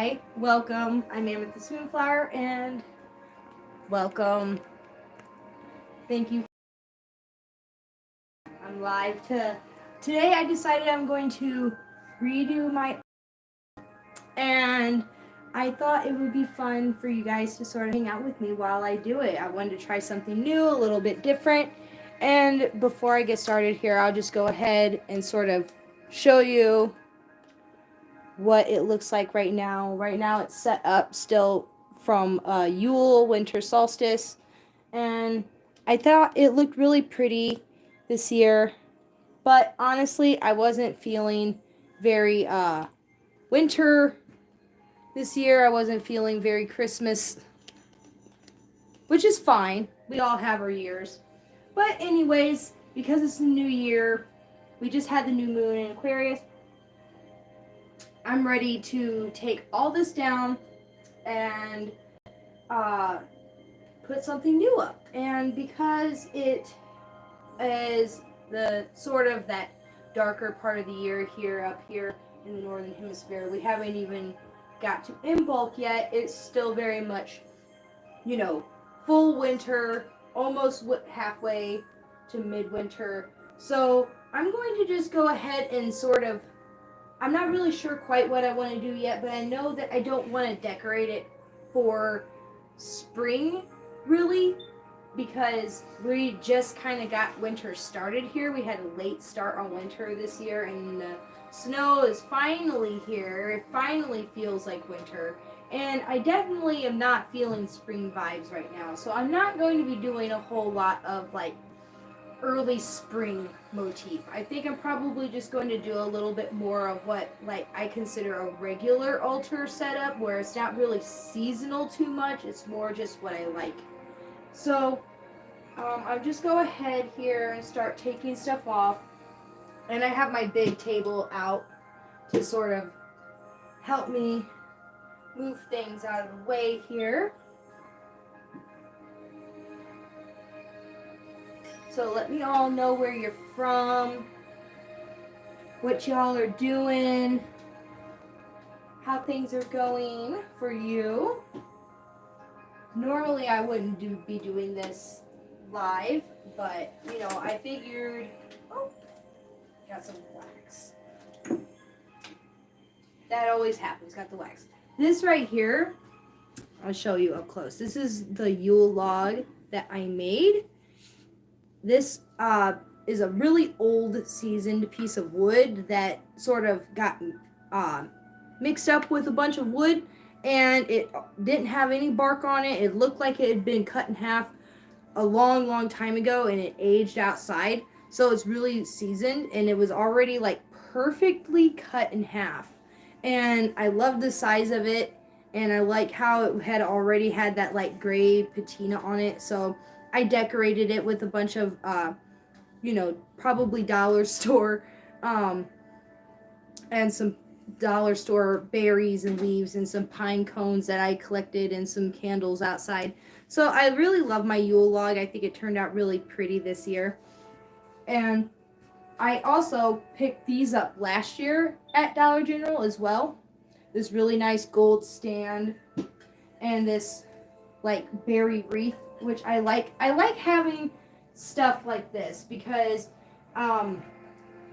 Hi, welcome. I'm Amethyst Moonflower, and welcome. Thank you. I'm live today. I decided I'm going to redo my, and I thought it would be fun for you guys to sort of hang out with me while I do it. I wanted to try something new, a little bit different. And before I get started here, I'll just go ahead and sort of show you what it looks like right now. Right now it's set up still from Yule, winter solstice, and I thought it looked really pretty this year, but honestly I wasn't feeling very winter this year. I wasn't feeling very Christmas, which is fine. We all have our years. But anyways, because it's a new year, we just had the new moon in Aquarius, I'm ready to take all this down and uh, put something new up. And because it is the sort of that darker part of the year here up here in the northern hemisphere, we haven't even got to Imbolc yet. It's still very much, full winter, almost halfway to midwinter. So I'm going to just go ahead and sort of, I'm not really sure quite what I want to do yet, but I know that I don't want to decorate it for spring, really, because we just kind of got winter started here. We had a late start on winter this year, and the snow is finally here. It finally feels like winter, and I definitely am not feeling spring vibes right now. So I'm not going to be doing a whole lot of like early spring motif. I think I'm probably just going to do a little bit more of what like I consider a regular altar setup, where it's not really seasonal too much. It's more just what I like. So I'll just go ahead here and start taking stuff off. And I have my big table out to sort of help me move things out of the way here. So let me all know where you're from, what y'all are doing, how things are going for you. Normally I wouldn't be doing this live, but I figured, got some wax. That always happens, got the wax. This right here, I'll show you up close. This is the Yule log that I made. This is a really old seasoned piece of wood that sort of got mixed up with a bunch of wood, and it didn't have any bark on it. It looked like it had been cut in half a long time ago, and it aged outside. So it's really seasoned, and it was already like perfectly cut in half. And I love the size of it, and I like how it had already had that like gray patina on it. So I decorated it with a bunch of, probably dollar store, and some dollar store berries and leaves and some pine cones that I collected and some candles outside. So I really love my Yule log. I think it turned out really pretty this year. And I also picked these up last year at Dollar General as well. This really nice gold stand and this like berry wreath, which I like. I like having stuff like this because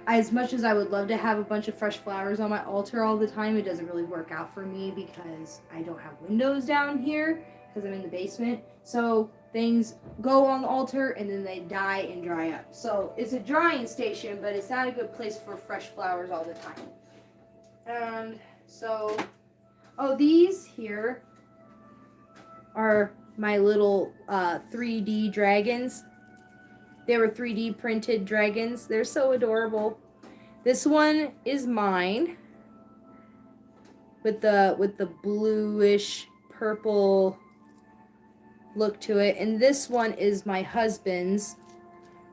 as much as I would love to have a bunch of fresh flowers on my altar all the time, it doesn't really work out for me because I don't have windows down here because I'm in the basement. So things go on the altar and then they die and dry up. So it's a drying station, but it's not a good place for fresh flowers all the time. And so, these here are my little 3D dragons. They were 3D printed dragons. They're so adorable. This one is mine with the bluish purple look to it, and this one is my husband's,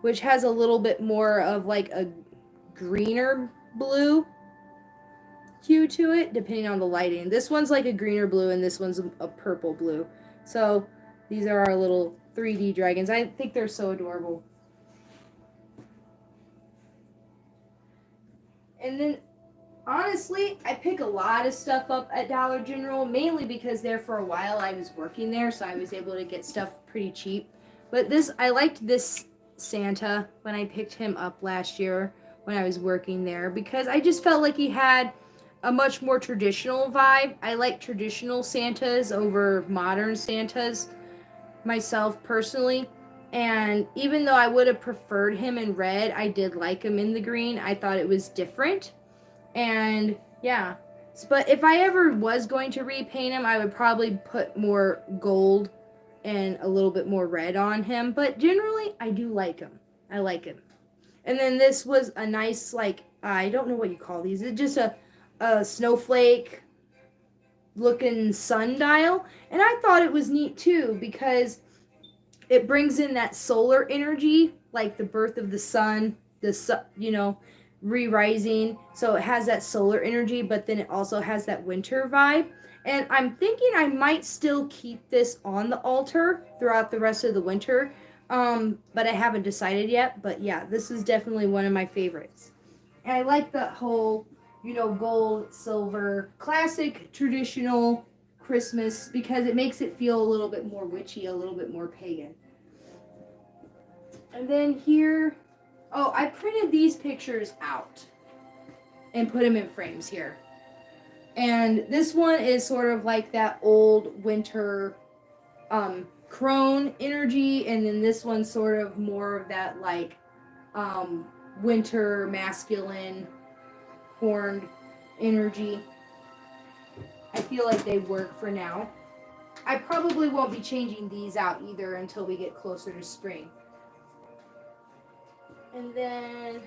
which has a little bit more of like a greener blue hue to it, depending on the lighting. This one's like a greener blue, and this one's a purple blue. So these are our little 3D dragons. I think they're so adorable. And then honestly, I pick a lot of stuff up at Dollar General, mainly because there for a while I was working there, so I was able to get stuff pretty cheap. But I liked this Santa when I picked him up last year when I was working there because I just felt like he had a much more traditional vibe. I like traditional Santas over modern Santas myself personally. And even though I would have preferred him in red, I did like him in the green. I thought it was different. And yeah. But if I ever was going to repaint him, I would probably put more gold and a little bit more red on him. But generally, I do like him. I like him. And then this was a nice, like, I don't know what you call these. It's just a snowflake looking sundial. And I thought it was neat too because it brings in that solar energy, like the birth of the sun, re-rising. So it has that solar energy, but then it also has that winter vibe. And I'm thinking I might still keep this on the altar throughout the rest of the winter. But I haven't decided yet. But yeah, this is definitely one of my favorites. And I like the whole, gold, silver, classic, traditional Christmas because it makes it feel a little bit more witchy, a little bit more pagan. And then here, oh, I printed these pictures out and put them in frames here. And this one is sort of like that old winter crone energy, and then this one's sort of more of that like winter masculine horned energy. I feel like they work for now. I probably won't be changing these out either until we get closer to spring. And then,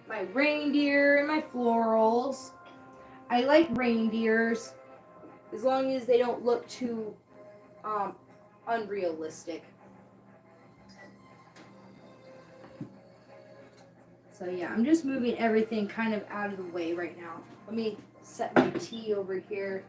my reindeer and my florals. I like reindeers as long as they don't look too unrealistic. So yeah, I'm just moving everything kind of out of the way right now. Let me set my tea over here.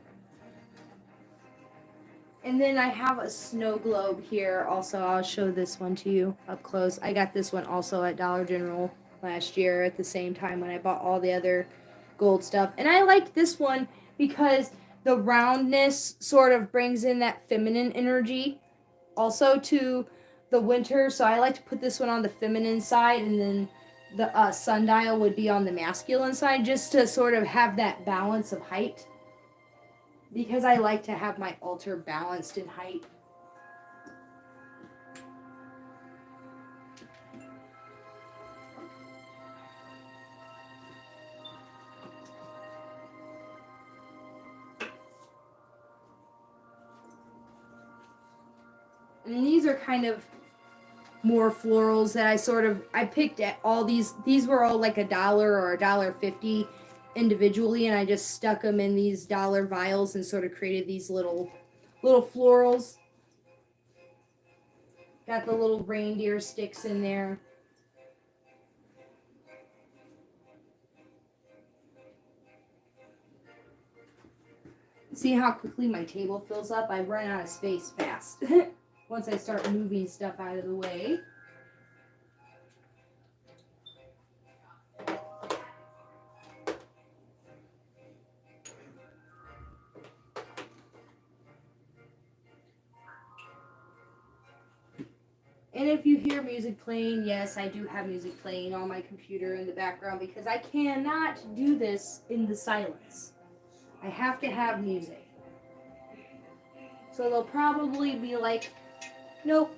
And then I have a snow globe here. Also, I'll show this one to you up close. I got this one also at Dollar General last year at the same time when I bought all the other gold stuff. And I like this one because the roundness sort of brings in that feminine energy also to the winter. So I like to put this one on the feminine side, and then the sundial would be on the masculine side just to sort of have that balance of height. Because I like to have my altar balanced in height. And these are kind of more florals that I picked at all these. These were all like $1 or $1.50 individually, and I just stuck them in these dollar vials and sort of created these little florals. Got the little reindeer sticks in there. See how quickly my table fills up? I run out of space fast once I start moving stuff out of the way. And if you hear music playing, yes, I do have music playing on my computer in the background because I cannot do this in the silence. I have to have music. So they'll probably be like, nope,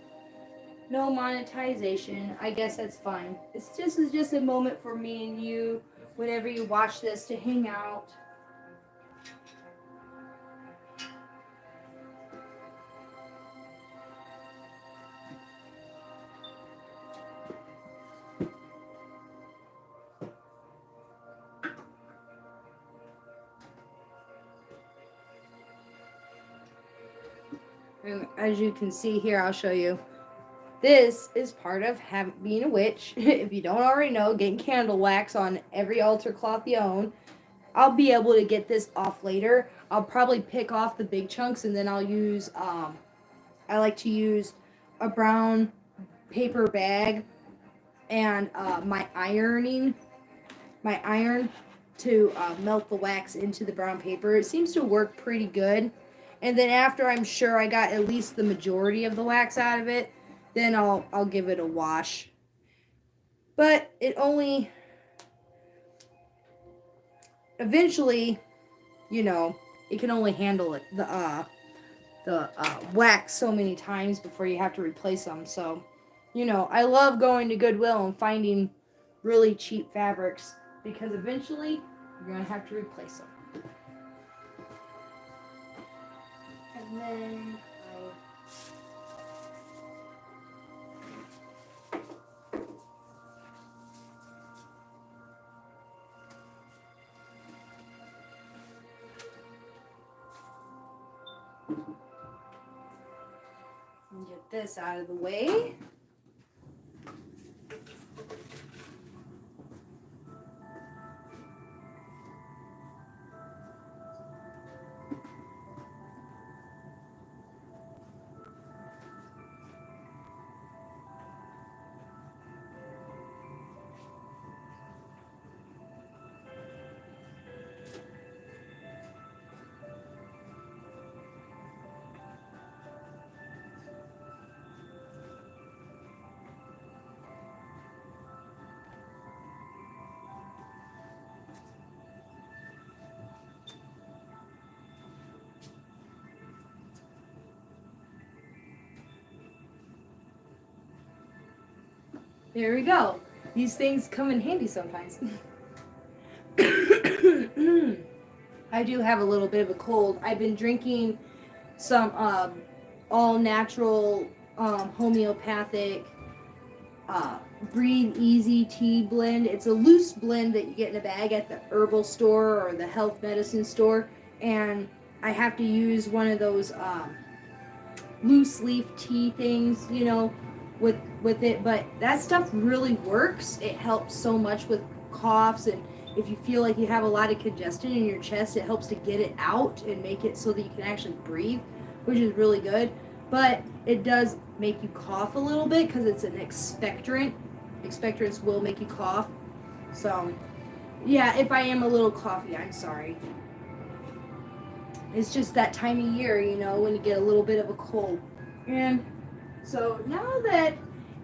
no monetization. I guess that's fine. This is just a moment for me and you whenever you watch this to hang out. And as you can see here, I'll show you. This is part of being a witch. If you don't already know, getting candle wax on every altar cloth you own. I'll be able to get this off later. I'll probably pick off the big chunks and then I'll use, I like to use a brown paper bag and my iron to melt the wax into the brown paper. It seems to work pretty good. And then after I'm sure I got at least the majority of the wax out of it, then I'll give it a wash. But it only eventually, you know, it can only handle it the wax so many times before you have to replace them. So, you know, I love going to Goodwill and finding really cheap fabrics because eventually you're gonna have to replace them. And then get this out of the way. There we go. These things come in handy sometimes. I do have a little bit of a cold. I've been drinking some all natural homeopathic Breathe Easy tea blend. It's a loose blend that you get in a bag at the herbal store or the health medicine store. And I have to use one of those loose leaf tea things, you know, with it. But that stuff really works. It helps so much with coughs, and if you feel like you have a lot of congestion in your chest, it helps to get it out and make it so that you can actually breathe, which is really good. But it does make you cough a little bit because it's an expectorant. Expectorants will make you cough. So, yeah, if I am a little coughy, I'm sorry. It's just that time of year, you know, when you get a little bit of a cold. And so now that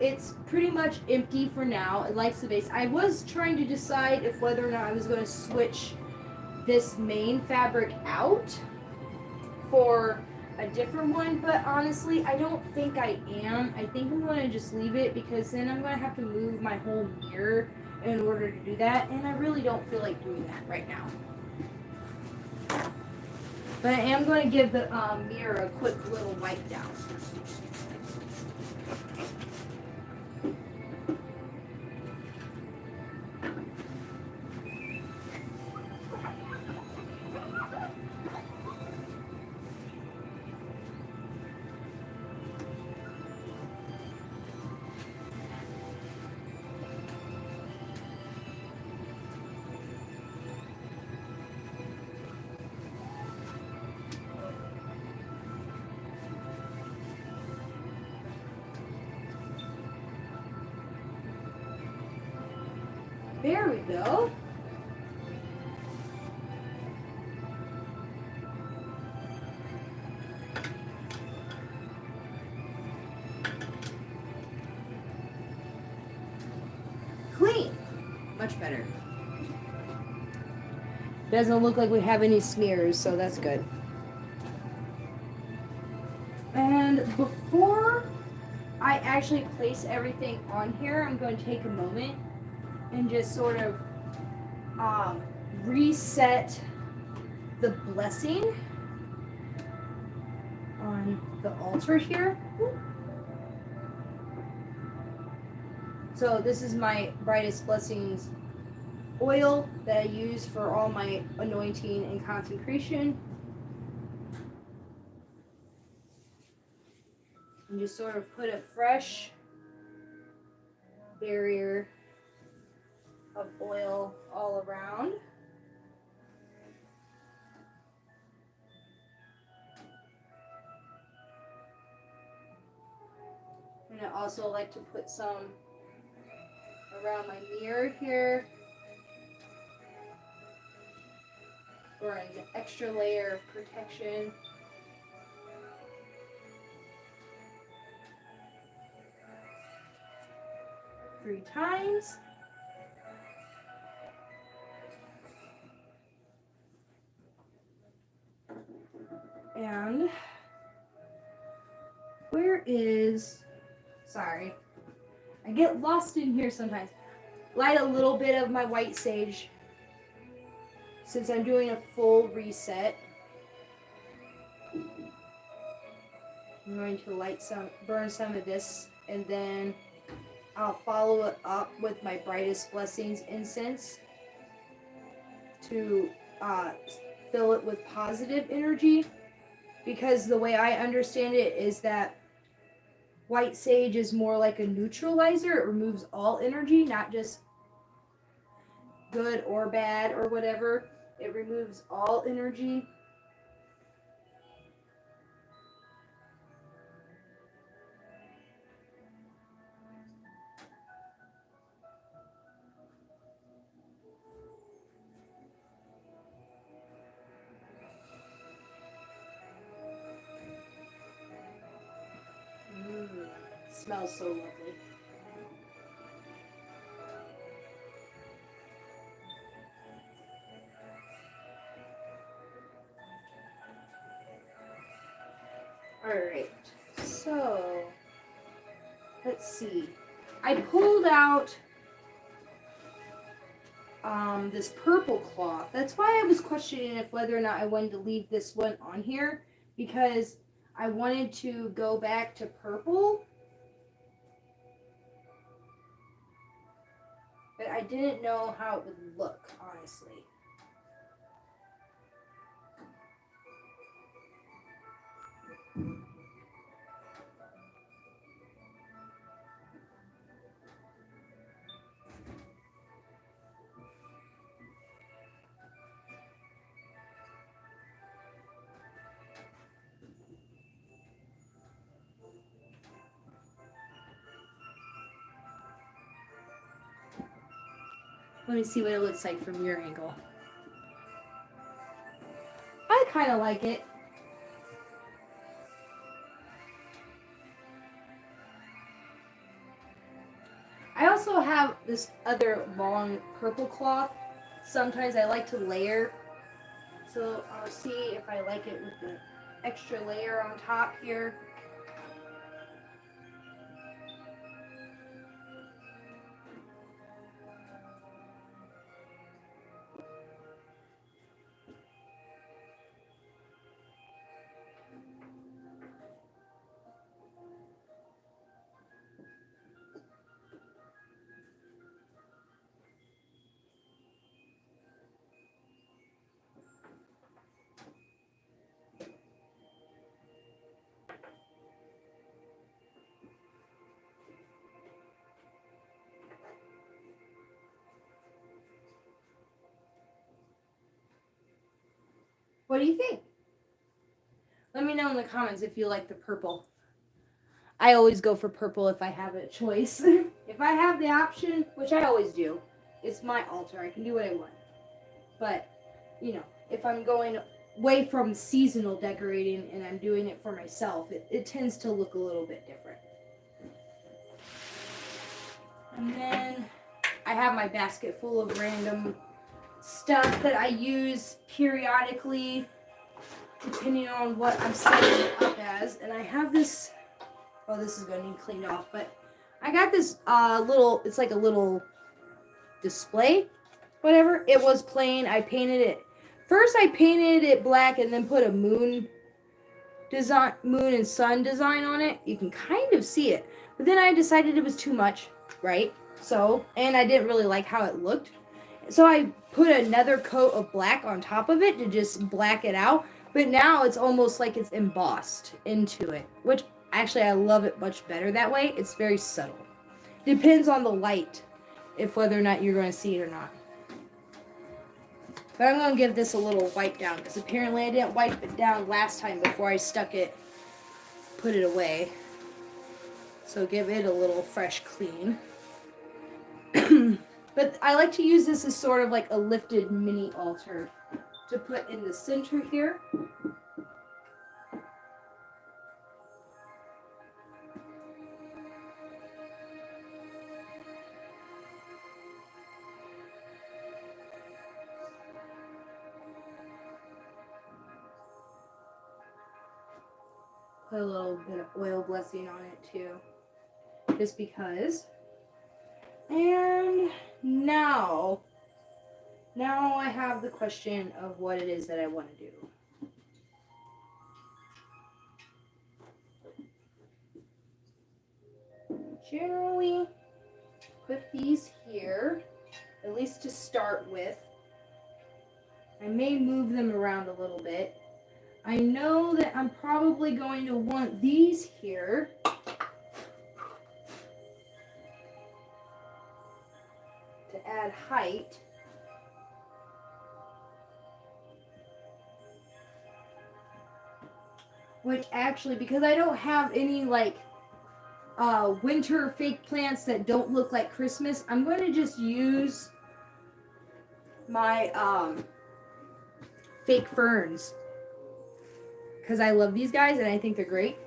it's pretty much empty for now, it likes the base. I was trying to decide if whether or not I was going to switch this main fabric out for a different one, but honestly, I don't think I am. I think I'm going to just leave it because then I'm going to have to move my whole mirror in order to do that, and I really don't feel like doing that right now. But I am going to give the mirror a quick little wipe down. There we go. Clean. Much better. Doesn't look like we have any smears, so that's good. And before I actually place everything on here, I'm going to take a moment and just sort of reset the blessing on the altar here. So this is my Brightest Blessings oil that I use for all my anointing and consecration. And just sort of put a fresh barrier of oil all around. And I also like to put some around my mirror here. for an extra layer of protection. Three times. And where is, sorry, I get lost in here sometimes. Light a little bit of my white sage since I'm doing a full reset. I'm going to burn some of this, and then I'll follow it up with my Brightest Blessings incense to fill it with positive energy, because the way I understand it is that white sage is more like a neutralizer. It removes all energy, not just good or bad or whatever. It removes all energy. Smells so lovely. Alright, so let's see. I pulled out this purple cloth. That's why I was questioning if whether or not I wanted to leave this one on here, because I wanted to go back to purple, but I didn't know how it would look, honestly. Let me see what it looks like from your angle. I kind of like it. I also have this other long purple cloth. Sometimes I like to layer. So I'll see if I like it with the extra layer on top here. What do you think? Let me know in the comments if you like the purple. I always go for purple if I have a choice. If I have the option, which I always do, it's my altar. I can do what I want. But, you know, if I'm going away from seasonal decorating and I'm doing it for myself, it tends to look a little bit different. And then I have my basket full of random stuff that I use periodically depending on what I'm setting it up as. And I have this, oh, this is going to need cleaned off, but I got this little, it's like a little display, whatever. It was plain. I painted it. First I painted it black and then put a moon and sun design on it. You can kind of see it. But then I decided it was too much, right? So, and I didn't really like how it looked. So I put another coat of black on top of it to just black it out. But now it's almost like it's embossed into it, which actually I love it much better that way. It's very subtle. Depends on the light, if whether or not you're going to see it or not. But I'm going to give this a little wipe down, because apparently I didn't wipe it down last time before I put it away. So give it a little fresh clean. But I like to use this as sort of like a lifted mini altar. to put in the center here. Put a little bit of oil blessing on it too, just because. And now I have the question of what it is that I want to do. Generally, put these here, at least to start with. I may move them around a little bit. I know that I'm probably going to want these here. To add height. Which actually, because I don't have any like winter fake plants that don't look like Christmas, I'm going to just use my fake ferns. Because I love these guys and I think they're great.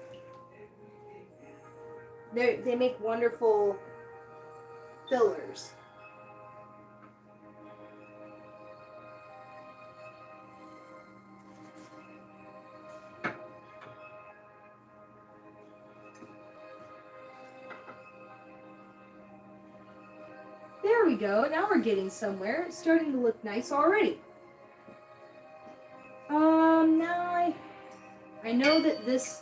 They make wonderful fillers. There we go. Now we're getting somewhere. It's starting to look nice already. Now I know that this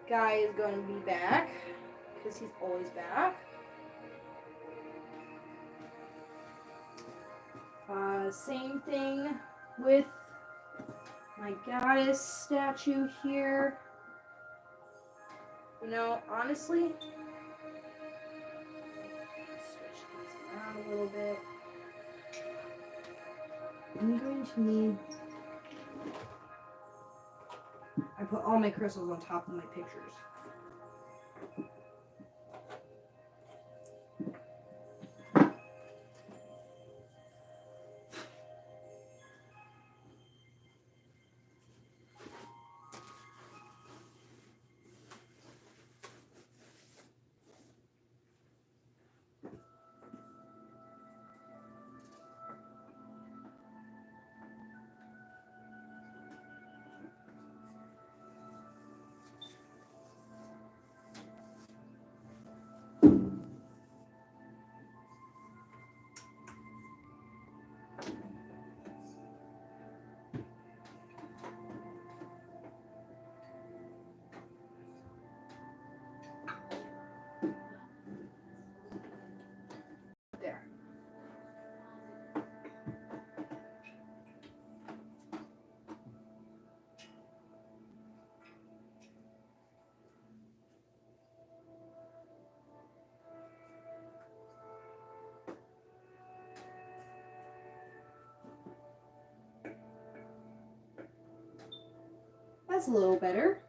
guy is going to be back because he's always back. Same thing with my goddess statue here. You know, honestly, switch these around a little bit. I'm going to need... I put all my crystals on top of my pictures. There. That's a little better.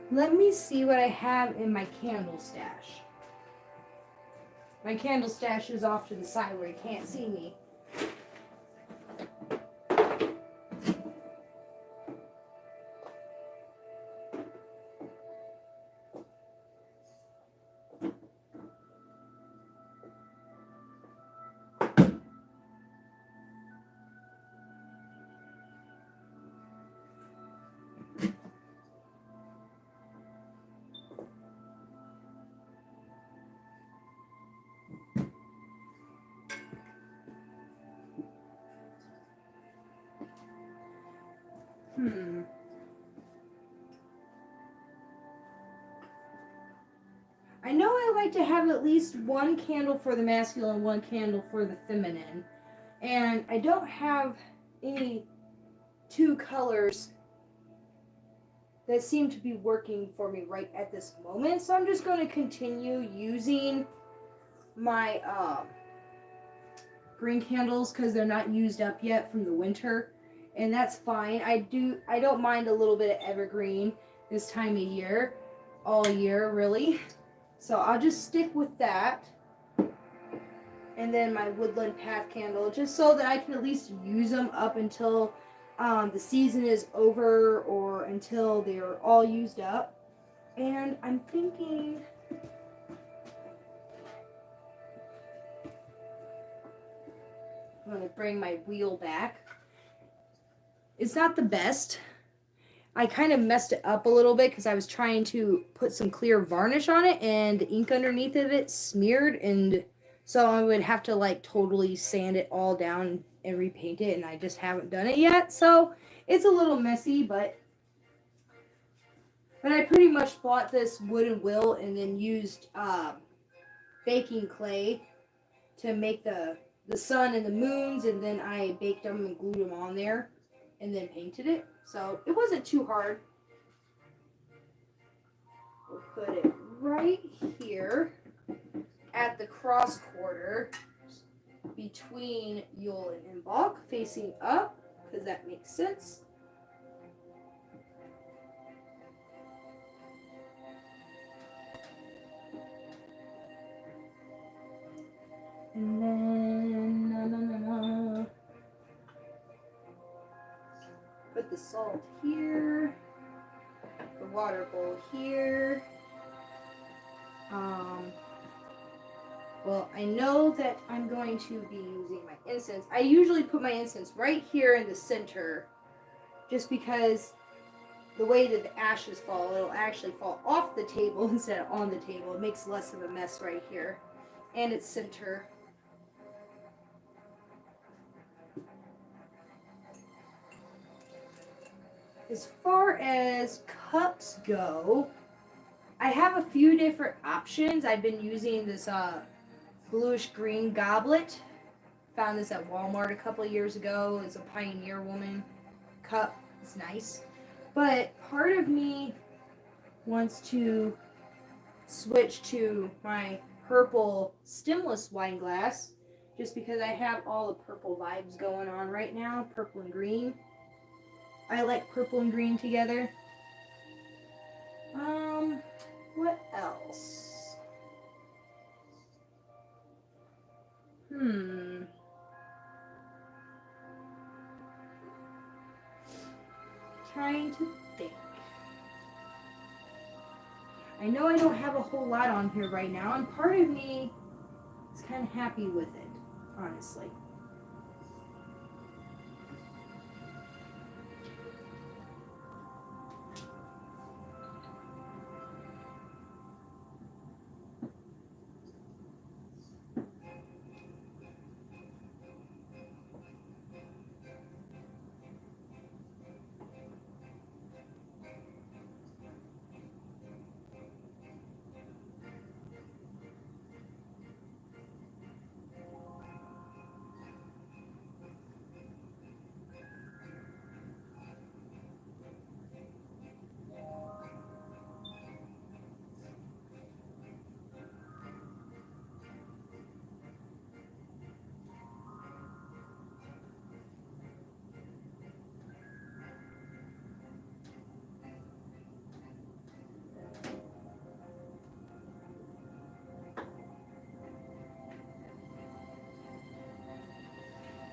Let me see what I have in my candle stash. My candle stash is off to the side where you can't see me. I know I like to have at least one candle for the masculine, one candle for the feminine. And I don't have any two colors that seem to be working for me right at this moment. So I'm just going to continue using my green candles because they're not used up yet from the winter. And that's fine. I don't mind a little bit of evergreen this time of year. all year, really. So I'll just stick with that. And then my woodland path candle, just so that I can at least use them up until the season is over or until they're all used up. And I'm thinking, I'm going to bring my wheel back. It's not the best. I kind of messed it up a little bit because I was trying to put some clear varnish on it and the ink underneath of it smeared, and so I would have to like totally sand it all down and repaint it, and I just haven't done it yet. So it's a little messy, but I pretty much bought this wooden wheel and then used baking clay to make the sun and the moons, and then I baked them and glued them on there and then painted it. So it wasn't too hard. We'll put it right here at the cross quarter between Yule and Imbolc, facing up, because that makes sense. And then put the salt here, the water bowl here. Well, I know that I'm going to be using my incense. I usually put my incense right here in the center, just because the way that the ashes fall, it'll actually fall off the table instead of on the table. It makes less of a mess right here. And it's center. As far as cups go, I have a few different options. I've been using this bluish green goblet. Found this at Walmart a couple of years ago. It's a Pioneer Woman cup. It's nice. But part of me wants to switch to my purple stemless wine glass, just because I have all the purple vibes going on right now, purple and green. I like purple and green together. What else? Trying to think. I know I don't have a whole lot on here right now, and part of me is kind of happy with it, honestly.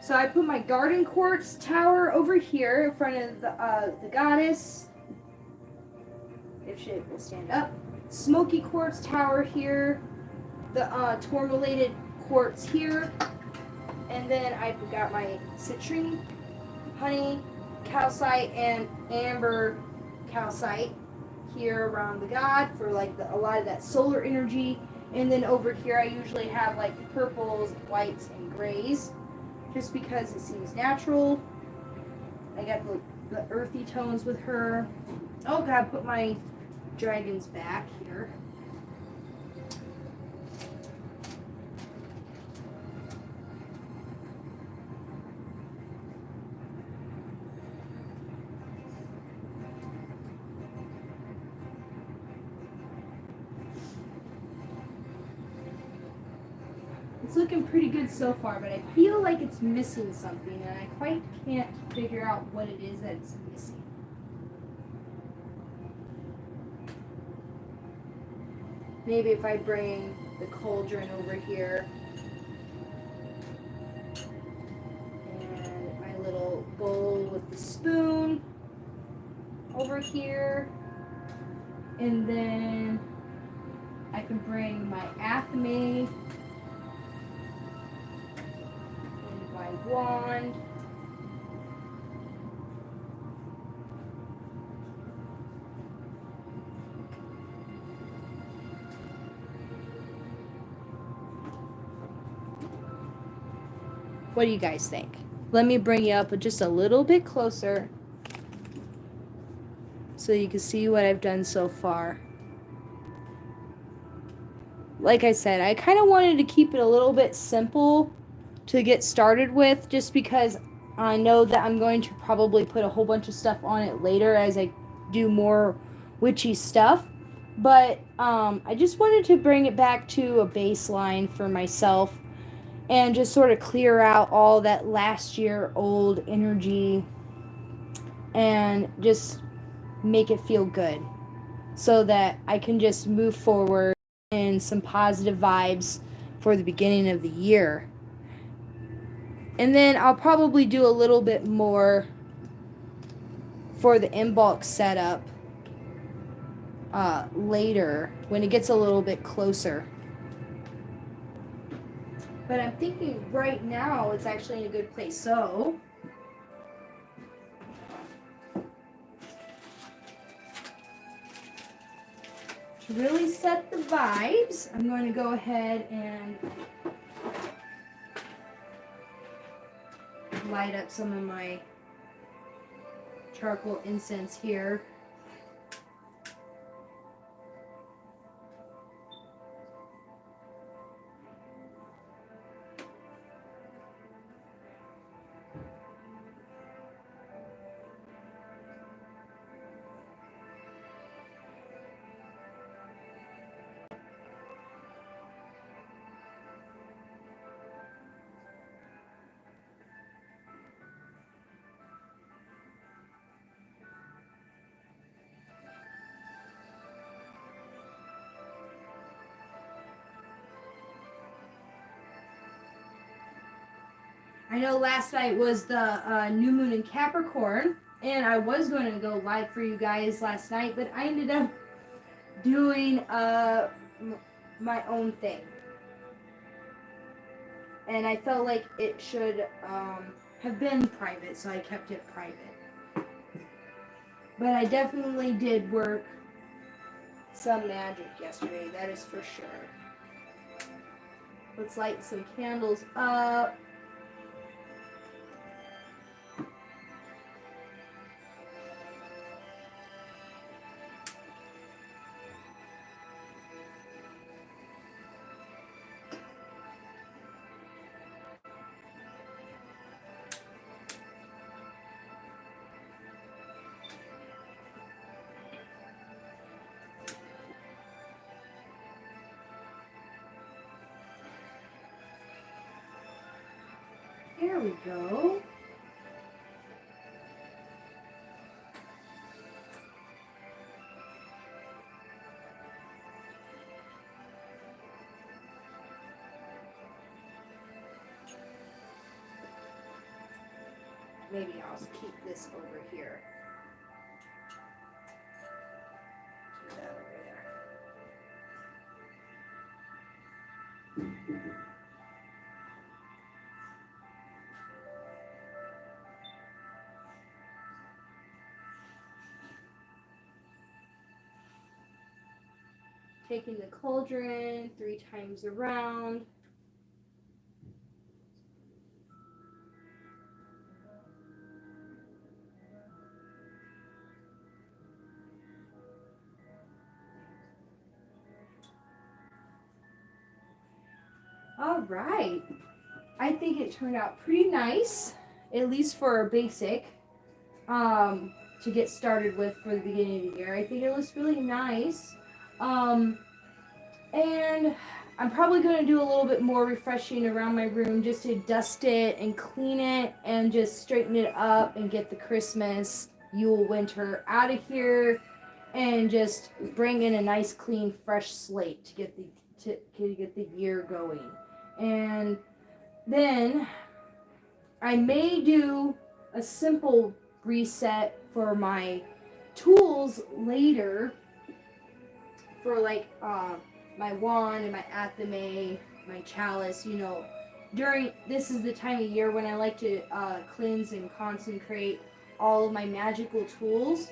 So I put my garden quartz tower over here in front of the goddess, if she will stand up. Smoky quartz tower here, the tourmalated quartz here, and then I've got my citrine, honey, calcite, and amber calcite here around the god for like a lot of that solar energy. And then over here I usually have like purples, whites, and grays, just because it seems natural. I got the earthy tones with her. Oh god, put my dragons back here. It's looking pretty good so far, but I feel like it's missing something, and I quite can't figure out what it is that it's missing. Maybe if I bring the cauldron over here and my little bowl with the spoon over here, and then I can bring my athame and my wand. What do you guys think? Let me bring you up just a little bit closer so you can see what I've done so far. Like I said, I kind of wanted to keep it a little bit simple to get started with, just because I know that I'm going to probably put a whole bunch of stuff on it later as I do more witchy stuff. But I just wanted to bring it back to a baseline for myself and just sort of clear out all that last year old energy and just make it feel good so that I can just move forward in some positive vibes for the beginning of the year. And then I'll probably do a little bit more for the in-bulk setup later when it gets a little bit closer. But I'm thinking right now it's actually in a good place. So to really set the vibes, I'm going to go ahead and light up some of my charcoal incense here. I know last night was the new moon in Capricorn, and I was going to go live for you guys last night, but I ended up doing my own thing. And I felt like it should have been private, so I kept it private. But I definitely did work some magic yesterday, that is for sure. Let's light some candles up. There we go. Maybe I'll keep this over here. Do that over there. Taking the cauldron 3 times around. All right. I think it turned out pretty nice, at least for a basic, to get started with for the beginning of the year. I think it looks really nice. And I'm probably going to do a little bit more refreshing around my room just to dust it and clean it and just straighten it up and get the Christmas, Yule, winter out of here. and just bring in a nice, clean, fresh slate to get the year going. And then I may do a simple reset for my tools later, for like my wand and my athame, my chalice. During this is the time of year when I like to cleanse and consecrate all of my magical tools.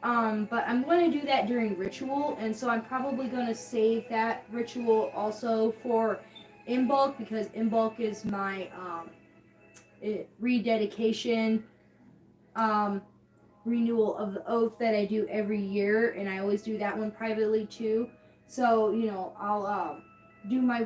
But I'm going to do that during ritual, and so I'm probably going to save that ritual also for Imbolc, because Imbolc is my rededication, um, renewal of the oath that I do every year, and I always do that one privately too. So I'll do my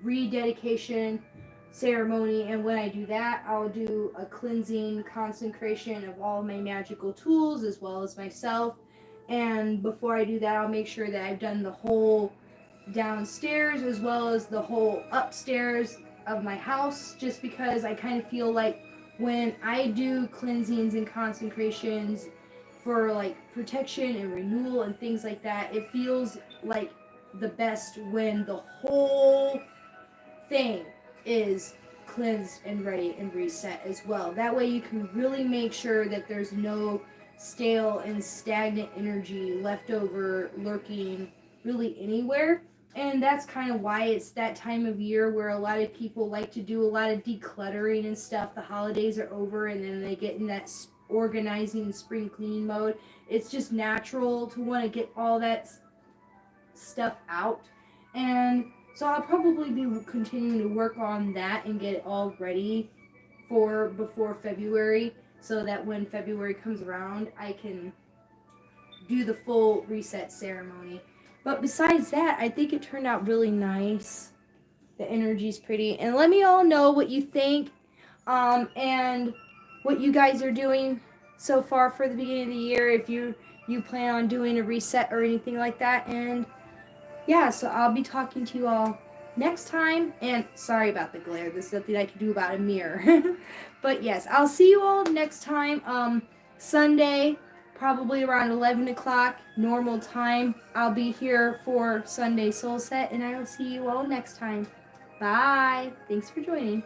rededication ceremony, and when I do that, I'll do a cleansing consecration of all my magical tools as well as myself. And before I do that, I'll make sure that I've done the whole downstairs as well as the whole upstairs of my house, just because I kind of feel like when I do cleansings and consecrations for like protection and renewal and things like that, it feels like the best when the whole thing is cleansed and ready and reset as well. That way you can really make sure that there's no stale and stagnant energy left over lurking really anywhere. And that's kind of why it's that time of year where a lot of people like to do a lot of decluttering and stuff. The holidays are over and then they get in that organizing spring cleaning mode. It's just natural to want to get all that stuff out. And so I'll probably be continuing to work on that and get it all ready for before February, so that when February comes around, I can do the full reset ceremony. But besides that, I think it turned out really nice. The energy's pretty. And let me all know what you think, and what you guys are doing so far for the beginning of the year, if you plan on doing a reset or anything like that. And yeah, so I'll be talking to you all next time. And sorry about the glare. There's nothing I can do about a mirror. But yes, I'll see you all next time. Sunday, probably around 11 o'clock, normal time. I'll be here for Sunday Soul Set, and I will see you all next time. Bye. Thanks for joining.